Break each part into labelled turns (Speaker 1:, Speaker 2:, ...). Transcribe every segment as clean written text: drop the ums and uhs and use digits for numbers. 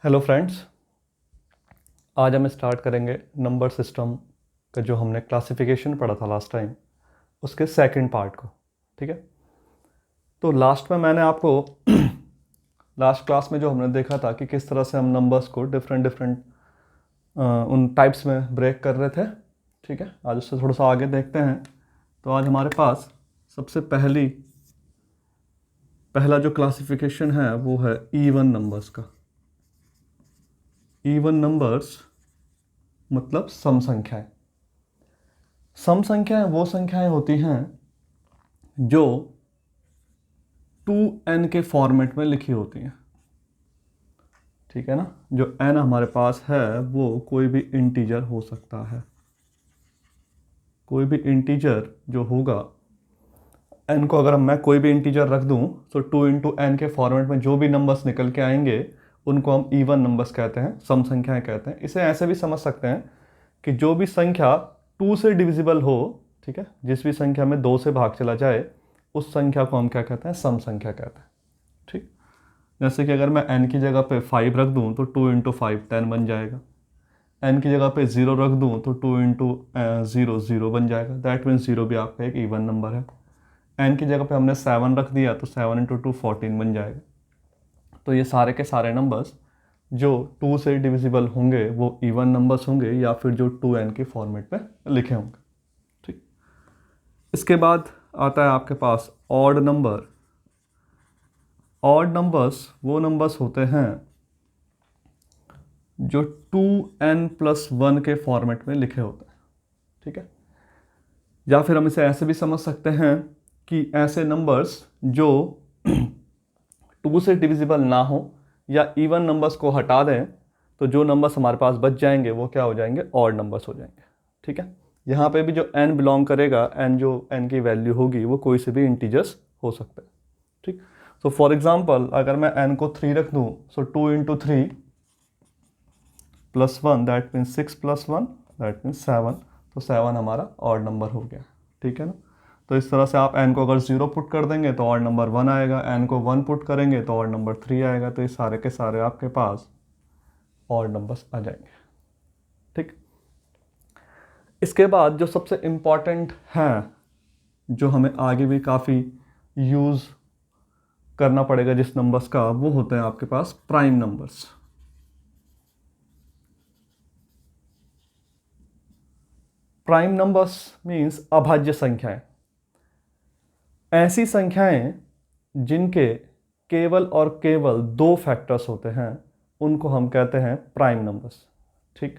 Speaker 1: Hello friends, आज हम start करेंगे नंबर सिस्टम का जो हमने क्लासिफिकेशन पढ़ा था लास्ट टाइम, उसके सेकंड पार्ट को। ठीक है, तो लास्ट में मैंने आपको लास्ट क्लास में जो हमने देखा था कि किस तरह से हम नंबर्स को डिफरेंट डिफरेंट उन टाइप्स में ब्रेक कर रहे थे। ठीक है, आज उससे थोड़ा सा आगे देखते हैं। तो आज हमारे पास सबसे पहला जो क्लासिफिकेशन है वो है इवन नंबर्स का। इवन नंबर्स मतलब सम संख्याएं। सम संख्याएं वो संख्याएं होती हैं जो 2n के फॉर्मेट में लिखी होती हैं। ठीक है ना, जो n हमारे पास है वो कोई भी इंटीजर हो सकता है। कोई भी इंटीजर जो होगा, n को अगर मैं कोई भी इंटीजर रख दूं तो 2 इंटू एन के फॉर्मेट में जो भी नंबर्स निकल के आएंगे उनको हम इवन नंबर्स कहते हैं, सम संख्याएं कहते हैं। इसे ऐसे भी समझ सकते हैं कि जो भी संख्या 2 से डिविजिबल हो, ठीक है, जिस भी संख्या में 2 से भाग चला जाए उस संख्या को हम क्या कहते हैं, सम संख्या कहते हैं। ठीक, जैसे कि अगर मैं n की जगह पे 5 रख दूं तो 2 इंटू 5 10 बन जाएगा। n की जगह पे 0 रख दूं तो 2 इंटू 0 0 बन जाएगा। दैट मीन्स 0 भी आपका एक इवन नंबर है। n की जगह पे हमने 7 रख दिया तो 7 इंटू 2 14 बन जाएगा। तो ये सारे के सारे नंबर्स जो 2 से डिविजिबल होंगे वो इवन नंबर्स होंगे या फिर जो 2n के फॉर्मेट में लिखे होंगे। ठीक, इसके बाद आता है आपके पास ऑड नंबर। ऑड नंबर्स वो नंबर्स होते हैं जो 2n+1 के फॉर्मेट में लिखे होते हैं। ठीक है, या फिर हम इसे ऐसे भी समझ सकते हैं कि ऐसे नंबर्स जो 2 से डिविजिबल ना हो या इवन नंबर्स को हटा दें तो जो नंबर्स हमारे पास बच जाएंगे वो क्या हो जाएंगे, ऑड नंबर्स हो जाएंगे। ठीक है, यहाँ पे भी जो n बिलोंग करेगा, n जो n की वैल्यू होगी वो कोई से भी इंटीजर्स हो सकते हैं। ठीक, तो फॉर एग्जांपल अगर मैं n को 3 रख दूँ, सो 2 into 3 plus 1 that means 6 plus 1 that means 7। तो 7 हमारा ऑड नंबर हो गया। ठीक है ना, तो इस तरह से आप n को अगर 0 पुट कर देंगे तो ऑड नंबर 1 आएगा, n को 1 पुट करेंगे तो ऑड नंबर 3 आएगा। तो ये सारे के सारे आपके पास ऑड नंबर्स आ जाएंगे। ठीक, इसके बाद जो सबसे इम्पॉर्टेंट है, जो हमें आगे भी काफ़ी यूज़ करना पड़ेगा जिस नंबर्स का, वो होते हैं आपके पास prime numbers. Prime numbers means अभाज्य संख्याएं। ऐसी संख्याएं जिनके केवल और केवल 2 फैक्टर्स होते हैं उनको हम कहते हैं प्राइम नंबर्स। ठीक,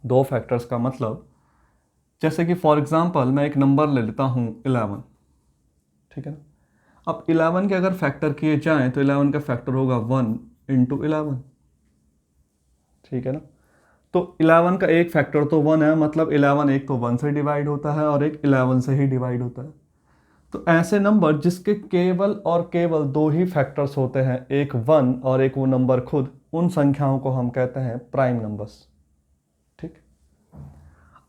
Speaker 1: 2 फैक्टर्स का मतलब, जैसे कि फॉर एग्जांपल मैं एक नंबर ले लेता हूं 11। ठीक है ना, अब 11 के अगर फैक्टर किए जाएं तो 11 का फैक्टर होगा 1 इंटू 11। ठीक है ना, तो 11 का एक फैक्टर तो 1 है, मतलब 11 एक तो 1 से डिवाइड होता है और एक 11 से ही डिवाइड होता है। तो ऐसे नंबर जिसके केवल और केवल 2 ही फैक्टर्स होते हैं, एक 1 और एक वो नंबर खुद, उन संख्याओं को हम कहते हैं प्राइम नंबर्स। ठीक,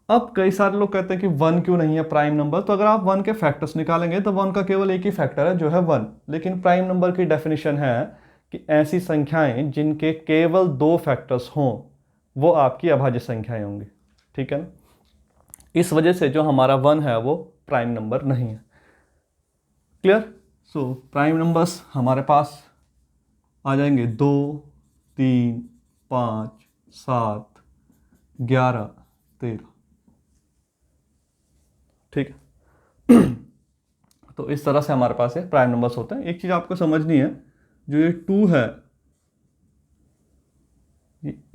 Speaker 1: अब कई सारे लोग कहते हैं कि 1 क्यों नहीं है प्राइम नंबर। तो अगर आप 1 के फैक्टर्स निकालेंगे तो 1 का केवल एक ही फैक्टर है जो है 1। लेकिन प्राइम नंबर की डेफिनेशन है कि ऐसी संख्याएं जिनके केवल 2 फैक्टर्स हों वो आपकी अभाज्य संख्याएं होंगी। ठीक है ना, इस वजह से जो हमारा 1 है वो प्राइम नंबर नहीं है। क्लियर? सो प्राइम नंबर्स हमारे पास आ जाएंगे 2, 3, 5, 7, 11, 13। ठीक है, तो इस तरह से हमारे पास ये प्राइम नंबर्स होते हैं। एक चीज आपको समझनी है, जो ये 2 है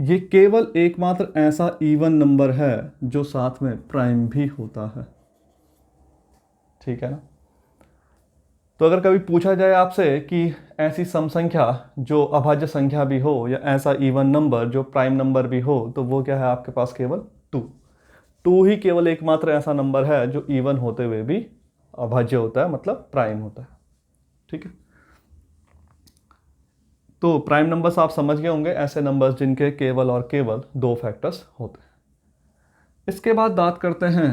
Speaker 1: ये केवल एकमात्र ऐसा इवन नंबर है जो साथ में प्राइम भी होता है। ठीक है ना, तो अगर कभी पूछा जाए आपसे कि ऐसी सम संख्या जो अभाज्य संख्या भी हो या ऐसा इवन नंबर जो प्राइम नंबर भी हो, तो वो क्या है आपके पास, केवल 2। 2 ही केवल एकमात्र ऐसा नंबर है जो इवन होते हुए भी अभाज्य होता है, मतलब प्राइम होता है। ठीक है, तो प्राइम नंबर्स आप समझ गए होंगे, ऐसे नंबर्स जिनके केवल और केवल 2 फैक्टर्स होते हैं। इसके बाद बात करते हैं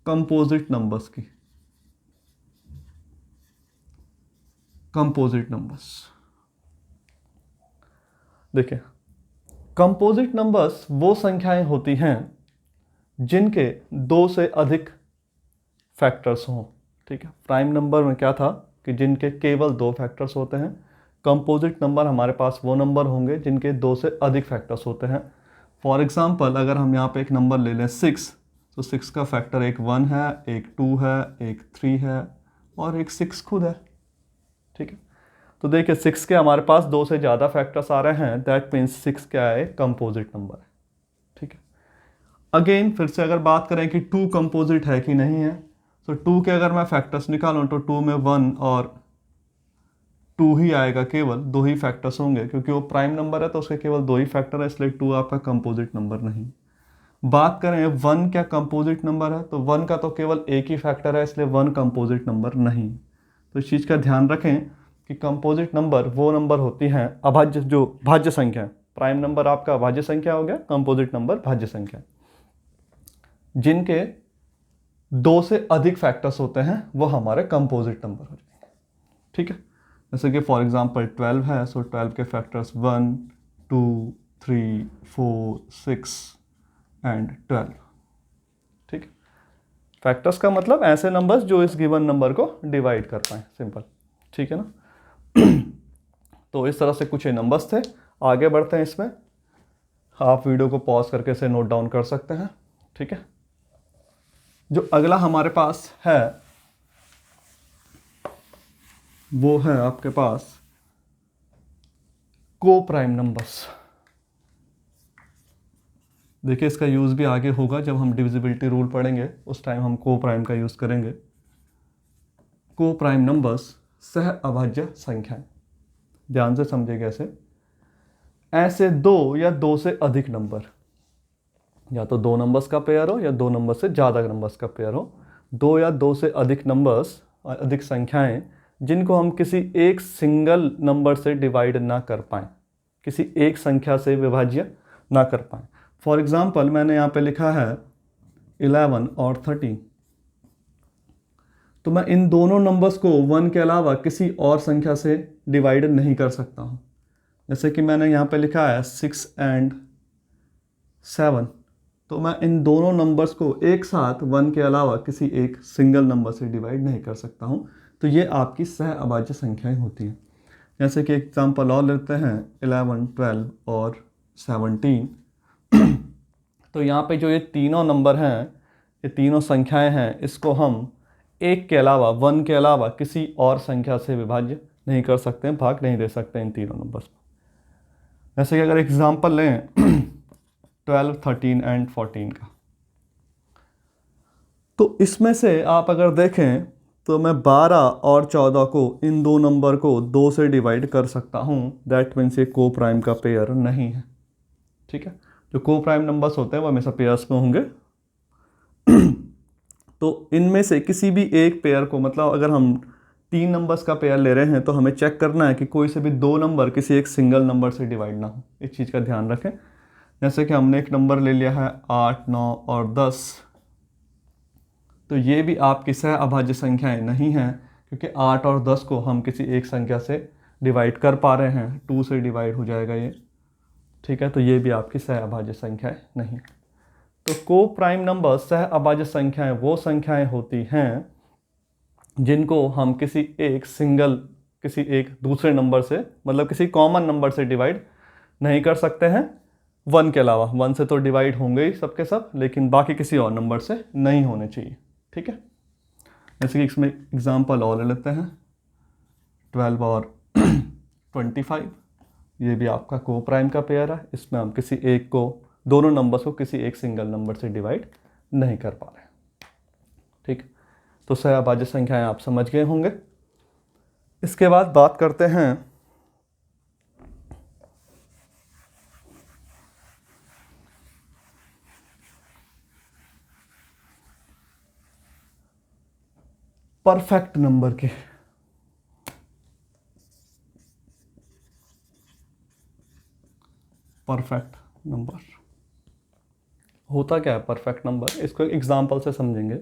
Speaker 1: कंपोजिट नंबर्स की। कंपोजिट नंबर्स, देखिए, कंपोजिट नंबर्स वो संख्याएं होती हैं जिनके दो से अधिक फैक्टर्स हों। ठीक है, प्राइम नंबर में क्या था कि जिनके केवल दो फैक्टर्स होते हैं। कंपोजिट नंबर हमारे पास वो नंबर होंगे जिनके दो से अधिक फैक्टर्स होते हैं। फॉर एग्जांपल, अगर हम यहाँ पे एक नंबर ले लें 6, तो 6 का फैक्टर एक 1 है, एक 2 है, एक 3 है और एक 6 खुद है। ठीक है, तो देखिए 6 के हमारे पास दो से ज़्यादा फैक्टर्स आ रहे हैं, दैट मीन्स 6 क्या है, कंपोजिट नंबर है। ठीक है, अगेन फिर से अगर बात करें कि 2 कंपोजिट है कि नहीं है, तो 2 के अगर मैं फैक्टर्स निकालूं तो 2 में 1 और 2 ही आएगा, केवल दो ही फैक्टर्स होंगे, क्योंकि वो प्राइम नंबर है तो उसके केवल दो ही फैक्टर है, इसलिए 2 आपका कंपोजिट नंबर नहीं। बात करें 1 क्या कंपोजिट नंबर है, तो 1 का तो केवल एक ही फैक्टर है, इसलिए 1 कंपोजिट नंबर नहीं। तो इस चीज़ का ध्यान रखें कि कंपोजिट नंबर वो नंबर होती हैं अभाज्य, जो भाज्य संख्या है। प्राइम नंबर आपका भाज्य संख्या हो गया, कंपोजिट नंबर भाज्य संख्या, जिनके दो से अधिक फैक्टर्स होते हैं वो हमारे कंपोजिट नंबर हो जाएंगे। ठीक है, जैसे कि फॉर एग्जांपल 12 है, सो 12 के फैक्टर्स 1, 2, 3, 4, 6 एंड 12। ठीक है, फैक्टर्स का मतलब ऐसे नंबर्स जो इस गिवन नंबर को डिवाइड कर पाए, सिंपल। ठीक है ना। तो इस तरह से कुछ ये नंबर्स थे। आगे बढ़ते हैं इसमें, आप वीडियो को पॉज करके इसे नोट डाउन कर सकते हैं। ठीक है, जो अगला हमारे पास है वो है आपके पास को प्राइम नंबर्स। देखिए, इसका यूज़ भी आगे होगा, जब हम डिविजिबिलिटी रूल पढ़ेंगे उस टाइम हम को प्राइम का यूज़ करेंगे। को प्राइम नंबर्स सह अभाज्य संख्याएं, ध्यान से समझिएगा। ऐसे दो या दो से अधिक नंबर, या तो दो नंबर्स का पेयर हो या दो नंबर से ज़्यादा नंबर्स का पेयर हो, दो या दो से अधिक नंबर्स, अधिक संख्याएं जिनको हम किसी एक सिंगल नंबर से डिवाइड ना कर पाएँ, किसी एक संख्या से विभाज्य ना कर पाएँ। फॉर एग्जाम्पल, मैंने यहाँ पे लिखा है 11 और 13, तो मैं इन दोनों नंबर्स को 1 के अलावा किसी और संख्या से डिवाइड नहीं कर सकता हूँ। जैसे कि मैंने यहाँ पे लिखा है 6 एंड 7, तो मैं इन दोनों नंबर्स को एक साथ 1 के अलावा किसी एक सिंगल नंबर से डिवाइड नहीं कर सकता हूँ। तो ये आपकी सह अभाज्य संख्याएं होती हैं। जैसे कि एग्जाम्पल और लेते हैं 11, 12 और 17। तो यहाँ पे जो ये तीनों नंबर हैं, ये तीनों संख्याएं हैं, इसको हम एक के अलावा, 1 के अलावा किसी और संख्या से विभाज्य नहीं कर सकते हैं, भाग नहीं दे सकते इन तीनों नंबर्स को। जैसे कि अगर एग्जाम्पल लें 12, 13 एंड 14 का, तो इसमें से आप अगर देखें तो मैं 12 और 14 को, इन दो नंबर को 2 से डिवाइड कर सकता हूँ, दैट मीन्स ये को प्राइम का पेयर नहीं है। ठीक है, जो को प्राइम नंबर्स होते हैं वो हमेशा पेयर्स में होंगे। तो इनमें से किसी भी एक पेयर को, मतलब अगर हम 3 नंबर्स का पेयर ले रहे हैं तो हमें चेक करना है कि कोई से भी दो नंबर किसी एक सिंगल नंबर से डिवाइड ना हो। इस चीज़ का ध्यान रखें। जैसे कि हमने एक नंबर ले लिया है 8, 9 और 10, तो ये भी आपकी सह अभाज्य संख्याएं नहीं हैं, क्योंकि 8 और 10 को हम किसी एक संख्या से डिवाइड कर पा रहे हैं, 2 से डिवाइड हो जाएगा ये। ठीक है, तो ये भी आपकी सह अभाज्य संख्याएं नहीं। तो को प्राइम नंबर सह अभाज्य संख्याएं वो संख्याएं होती हैं जिनको हम किसी एक दूसरे नंबर से, मतलब किसी कॉमन नंबर से डिवाइड नहीं कर सकते हैं, 1 के अलावा। 1 से तो डिवाइड होंगे ही सबके सब, लेकिन बाकी किसी और नंबर से नहीं होने चाहिए। ठीक है, जैसे कि इसमें एग्जाम्पल और ले लेते हैं 12 और 25, ये भी आपका को प्राइम का पेयर है। इसमें हम किसी एक को, दोनों नंबर्स को किसी एक सिंगल नंबर से डिवाइड नहीं कर पा रहे। ठीक, तो सह अभाज्य संख्याएं आप समझ गए होंगे। इसके बाद बात करते हैं परफेक्ट नंबर के। परफेक्ट नंबर होता क्या है? परफेक्ट नंबर, इसको एक एग्जाम्पल से समझेंगे।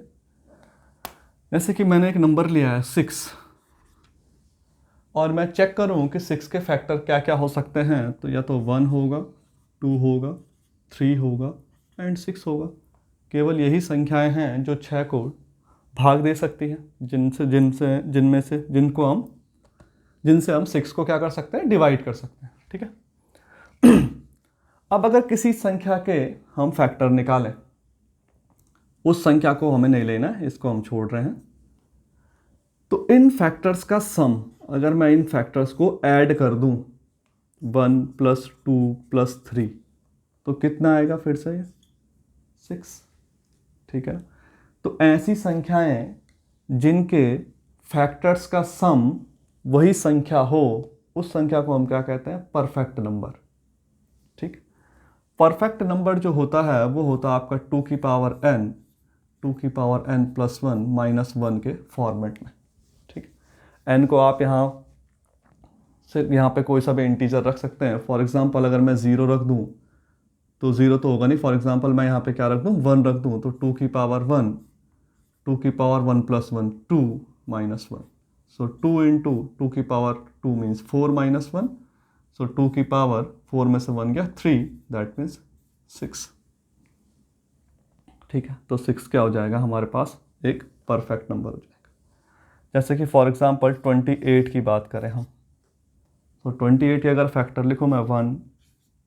Speaker 1: जैसे कि मैंने एक नंबर लिया है 6, और मैं चेक करूं कि 6 के फैक्टर क्या क्या हो सकते हैं, तो या तो 1 होगा, 2 होगा, 3 होगा एंड 6 होगा। केवल यही संख्याएं हैं जो 6 को भाग दे सकती हैं, जिनसे हम 6 को क्या कर सकते हैं, डिवाइड कर सकते हैं। ठीक है। अब अगर किसी संख्या के हम फैक्टर निकालें, उस संख्या को हमें नहीं लेना है, इसको हम छोड़ रहे हैं, तो इन फैक्टर्स का सम, अगर मैं इन फैक्टर्स को ऐड कर दूं 1 + 2 + 3, तो कितना आएगा फिर से, 6। ठीक है। तो ऐसी संख्याएं जिनके फैक्टर्स का सम वही संख्या हो, उस संख्या को हम क्या कहते हैं, परफेक्ट नंबर। ठीक। परफेक्ट नंबर जो होता है वो होता है आपका 2n + 1 - 1 के फॉर्मेट में। ठीक। n को आप यहाँ पे कोई सा भी इंटीजर रख सकते हैं। फॉर एग्जांपल अगर मैं 0 रख दूँ तो 0 तो होगा नहीं, फॉर एग्जांपल मैं यहाँ पे क्या रख दूँ, 1 रख दूँ, तो 2n + 1 + 1 2 - 1, so 2 × 2 means 4 - 1, so 4 में से 1 गया 3, दैट मीन्स 6। ठीक है। तो 6 क्या हो जाएगा हमारे पास, एक परफेक्ट नंबर हो जाएगा। जैसे कि फॉर एग्जांपल 28 की बात करें हम, तो 28 के अगर फैक्टर लिखूँ मैं 1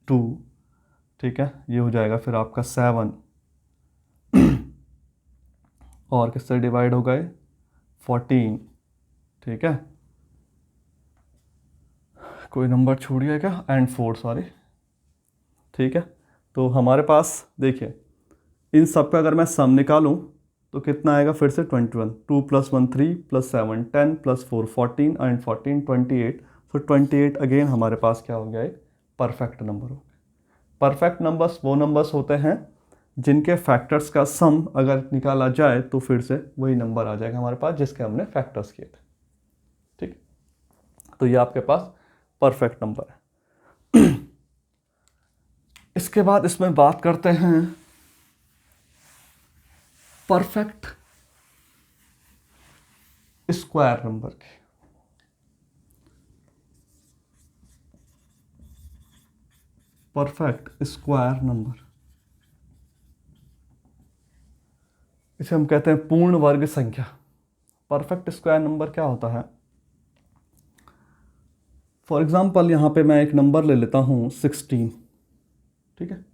Speaker 1: 2, ठीक है, ये हो जाएगा फिर आपका 7 और किससे डिवाइड हो गए, 14। ठीक है, कोई नंबर छूट गया क्या, एंड 4, सॉरी। ठीक है। तो हमारे पास देखिए, इन सब का अगर मैं सम निकालूं तो कितना आएगा, फिर से 21, 2 + 1 3 + 7 10 + 4 14 एंड 14 28। तो 28 अगेन हमारे पास क्या हो गया, एक परफेक्ट नंबर हो गया। परफेक्ट नंबर्स वो नंबर्स होते हैं जिनके फैक्टर्स का सम अगर निकाला जाए तो फिर से वही नंबर आ जाएगा हमारे पास जिसके हमने फैक्टर्स किए थे। ठीक। तो ये आपके पास परफेक्ट नंबर है। इसके बाद इसमें बात करते हैं परफेक्ट स्क्वायर नंबर की। परफेक्ट स्क्वायर नंबर, इसे हम कहते हैं पूर्ण वर्ग संख्या। परफेक्ट स्क्वायर नंबर क्या होता है, फॉर एग्जांपल यहाँ पे मैं एक नंबर ले लेता हूँ 16। ठीक है।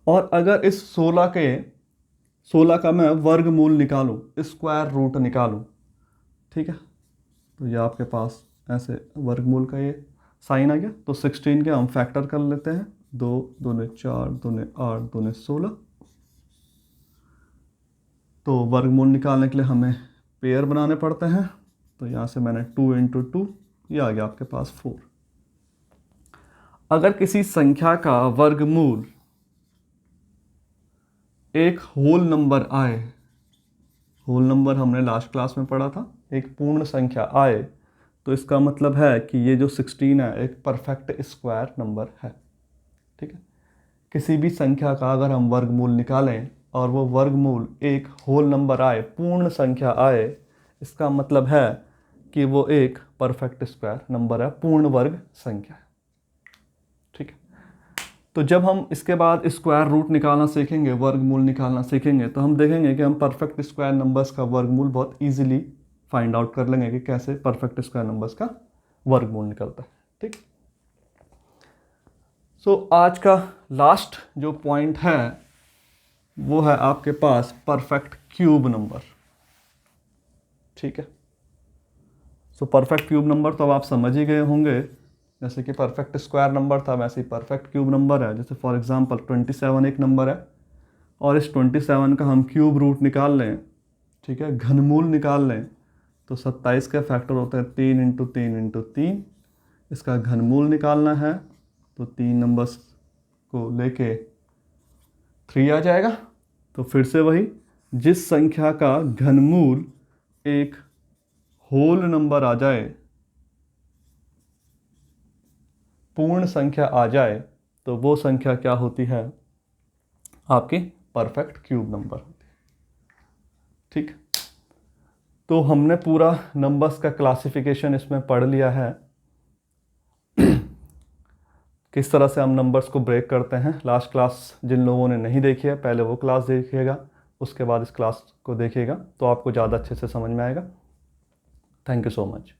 Speaker 1: और अगर इस 16 का मैं वर्गमूल निकालूं, स्क्वायर रूट निकालूं, ठीक है, तो ये आपके पास ऐसे वर्गमूल का ये साइन आ गया। तो 16 के हम फैक्टर कर लेते हैं, 2 दूने 4 दूने 8 दूने 16। तो वर्गमूल निकालने के लिए हमें पेयर बनाने पड़ते हैं। तो यहाँ से मैंने 2 × 2, ये आ गया आपके पास 4। अगर किसी संख्या का वर्गमूल एक होल नंबर आए, होल नंबर हमने लास्ट क्लास में पढ़ा था, एक पूर्ण संख्या आए, तो इसका मतलब है कि ये जो 16 है एक परफेक्ट स्क्वायर नंबर है। ठीक है। किसी भी संख्या का अगर हम वर्गमूल निकालें और वो वर्गमूल एक होल नंबर आए, पूर्ण संख्या आए, इसका मतलब है कि वो एक परफेक्ट स्क्वायर नंबर है, पूर्ण वर्ग संख्या है। ठीक है। तो जब हम इसके बाद स्क्वायर रूट निकालना सीखेंगे, वर्गमूल निकालना सीखेंगे, तो हम देखेंगे कि हम परफेक्ट स्क्वायर नंबर्स का वर्गमूल बहुत इजीली फाइंड आउट कर लेंगे कि कैसे परफेक्ट स्क्वायर नंबर्स का वर्गमूल निकलता है। ठीक। सो आज का लास्ट जो पॉइंट है वो है आपके पास परफेक्ट क्यूब नंबर। ठीक है। सो परफेक्ट क्यूब नंबर तो अब आप समझ ही गए होंगे, जैसे कि परफेक्ट स्क्वायर नंबर था वैसे ही परफेक्ट क्यूब नंबर है। जैसे फॉर एग्जांपल 27 एक नंबर है और इस 27 का हम क्यूब रूट निकाल लें, ठीक है, घनमूल निकाल लें, तो 27 के फैक्टर होते हैं 3 × 3 × 3। इसका घनमूल निकालना है तो 3 नंबर्स को लेके 3 आ जाएगा। तो फिर से वही, जिस संख्या का घनमूल एक होल नंबर आ जाए, पूर्ण संख्या आ जाए, तो वो संख्या क्या होती है, आपकी परफेक्ट क्यूब नंबर होती है। ठीक। तो हमने पूरा नंबर्स का क्लासिफिकेशन इसमें पढ़ लिया है, किस तरह से हम नंबर्स को ब्रेक करते हैं। लास्ट क्लास जिन लोगों ने नहीं देखी है पहले वो क्लास देखिएगा, उसके बाद इस क्लास को देखिएगा तो आपको ज़्यादा अच्छे से समझ में आएगा। Thank you so much.